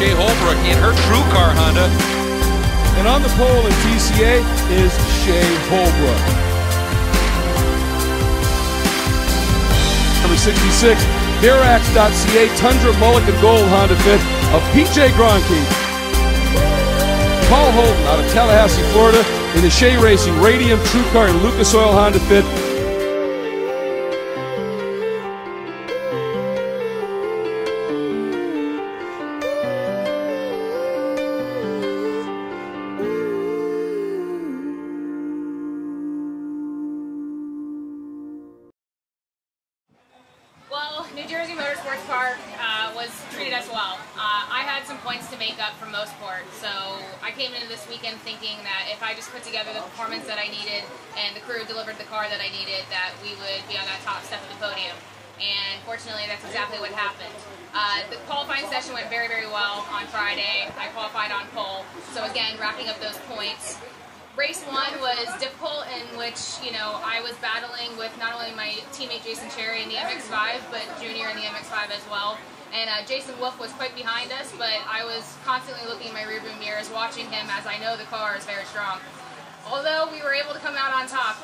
Shea Holbrook in her TRUECar Honda. And on the pole in TCA is Shea Holbrook. Number 66, Verax.ca Tundra Mulligan Gold Honda fit of PJ Gronke. Paul Holden out of Tallahassee, Florida in the Shay Racing Radium TRUECar and Lucas Oil Honda fit. Well, New Jersey Motorsports Park was treated us well. I had some points to make up from Motorsports, so I came into this weekend thinking that if I just put together the performance that I needed and the crew delivered the car that I needed, that we would be on that top step of the podium. And fortunately, that's exactly what happened. The qualifying session went very, very well on Friday. I qualified on pole, so again, racking up those points. Race 1 was difficult, in which, you know, I was battling with not only my teammate Jason Cherry in the MX-5, but Junior in the MX-5 as well. And Jason Wolf was quite behind us, but I was constantly looking in my rearview mirrors, watching him, as I know the car is very strong. Although we were able to come out on top,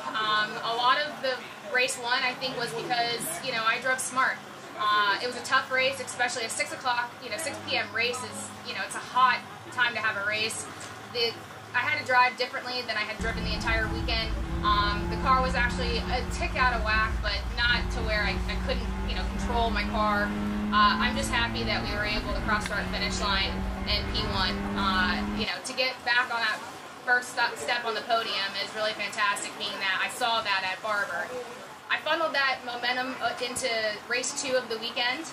a lot of the race 1, I think, was because, you know, I drove smart. It was a tough race, especially a 6 o'clock, 6 p.m. race is, it's a hot time to have a race. I had to drive differently than I had driven the entire weekend. The car was actually a tick out of whack, but not to where I couldn't, control my car. I'm just happy that we were able to cross our finish line in P1. To get back on that first step on the podium is really fantastic, being that I saw that at Barber. I funneled that momentum into race 2 of the weekend.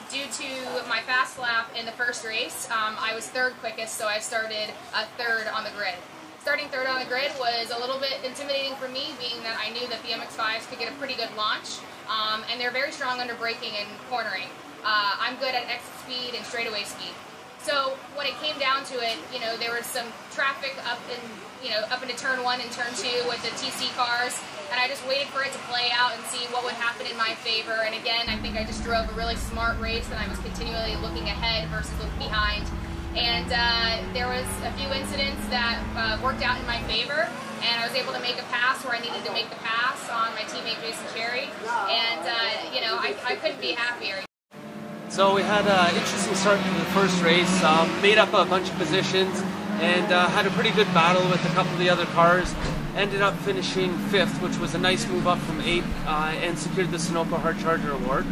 Due to my fast lap in the first race, I was 3rd quickest, so I started 3rd on the grid. Starting 3rd on the grid was a little bit intimidating for me, being that I knew that the MX-5s could get a pretty good launch, and they're very strong under braking and cornering. I'm good at exit speed and straightaway speed. So when it came down to it, there was some traffic up into turn 1 and turn 2 with the TC cars, and I just waited for it to play out and see what would happen in my favor. And again, I think I just drove a really smart race, and I was continually looking ahead versus looking behind. And there was a few incidents that worked out in my favor, and I was able to make a pass where I needed to make the pass on my teammate Jason Cherry, and I couldn't be happier. So we had an interesting start to the first race, made up a bunch of positions, and had a pretty good battle with a couple of the other cars. Ended up finishing 5th, which was a nice move up from 8th, and secured the Sunoco Hard Charger Award.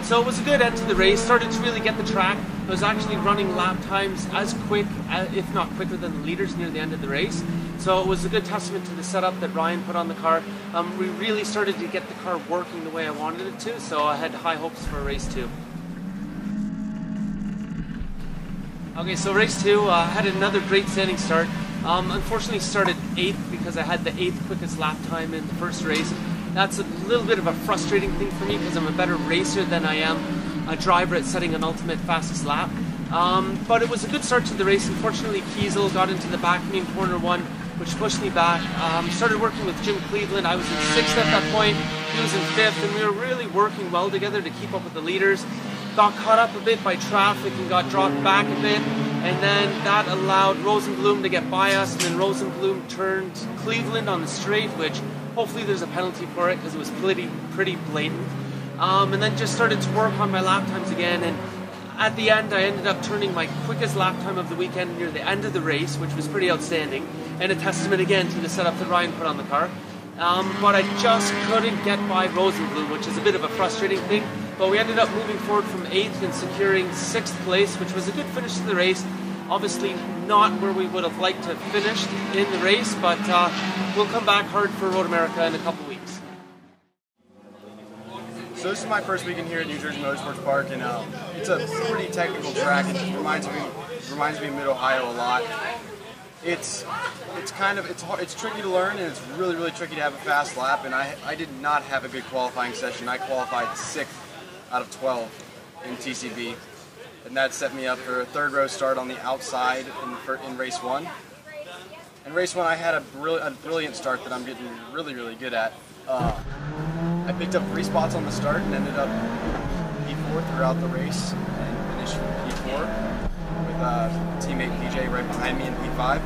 So it was a good end to the race. Started to really get the track. I was actually running lap times as quick, if not quicker, than the leaders near the end of the race. So it was a good testament to the setup that Ryan put on the car. We really started to get the car working the way I wanted it to, so I had high hopes for race 2. Okay, so race 2, had another great standing start. Unfortunately started 8th because I had the 8th quickest lap time in the first race. That's a little bit of a frustrating thing for me because I'm a better racer than I am a driver at setting an ultimate fastest lap. But it was a good start to the race. Unfortunately, Kiesel got into the back of me in corner 1, which pushed me back. Started working with Jim Cleveland. I was in 6th at that point. He was in 5th, and we were really working well together to keep up with the leaders. Got caught up a bit by traffic and got dropped back a bit, and then that allowed Rosenblum to get by us, and then Rosenblum turned Cleveland on the straight, which hopefully there's a penalty for it because it was pretty blatant. And then just started to work on my lap times again, and at the end I ended up turning my quickest lap time of the weekend near the end of the race, which was pretty outstanding, and a testament again to the setup that Ryan put on the car. But I just couldn't get by Rosenblum, which is a bit of a frustrating thing. But we ended up moving forward from 8th and securing 6th place, which was a good finish to the race. Obviously not where we would have liked to have finished in the race, but we'll come back hard for Road America in a couple weeks. So this is my first weekend here at New Jersey Motorsports Park, and it's a pretty technical track. It just reminds me of Mid-Ohio a lot. It's tricky to learn, and it's really tricky to have a fast lap. And I did not have a good qualifying session. I qualified 6th out of 12 in TCB, and that set me up for a 3rd row start on the outside in race 1. In race 1, I had a brilliant start that I'm getting really good at. I picked up 3 spots on the start and ended up P4 throughout the race and finished P4 with teammate PJ right behind me in P5.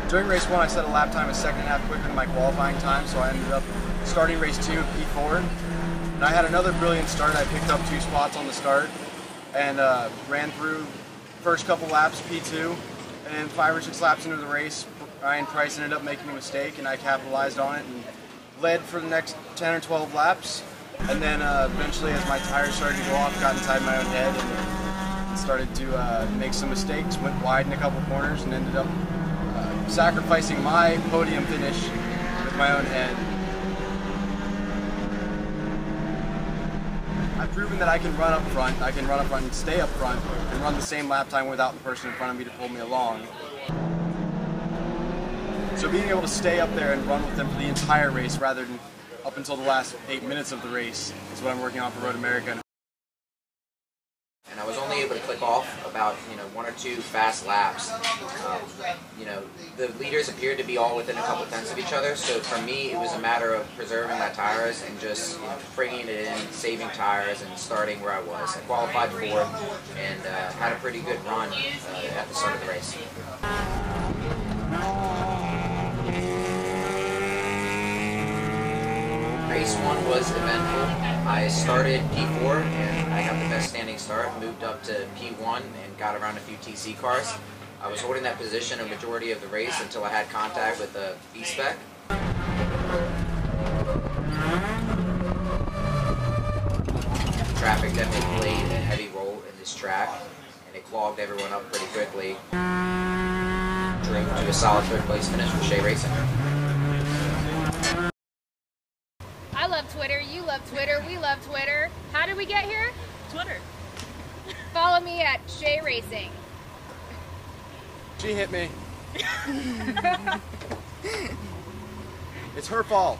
During race 1, I set a lap time a second and a half quicker than my qualifying time, so I ended up starting race 2 at P4. And I had another brilliant start. I picked up 2 spots on the start and ran through first couple laps P2, and 5 or 6 laps into the race, Ryan Price ended up making a mistake, and I capitalized on it and led for the next 10 or 12 laps. And then eventually, as my tires started to go off, got inside my own head and started to make some mistakes, went wide in a couple corners, and ended up sacrificing my podium finish with my own head. I've proven that I can run up front, and stay up front, and run the same lap time without the person in front of me to pull me along. So being able to stay up there and run with them for the entire race rather than up until the last 8 minutes of the race is what I'm working on for Road America. And I was only able to click off about 1 or 2 fast laps. The leaders appeared to be all within a couple tenths of each other, so for me it was a matter of preserving my tires and just bringing it in, saving tires, and starting where I was. I qualified 4th and had a pretty good run at the start of the race. Race 1 was eventful. I started P4 and I got the best standing start, moved up to P1 and got around a few TC cars. I was holding that position a majority of the race until I had contact with the B-spec. Traffic definitely played a heavy role in this track, and it clogged everyone up pretty quickly. Drove to a solid 3rd place finish with Shay Racing. I love Twitter, you love Twitter, we love Twitter. How did we get here? Twitter. Follow me at Shay Racing. She hit me. It's her fault.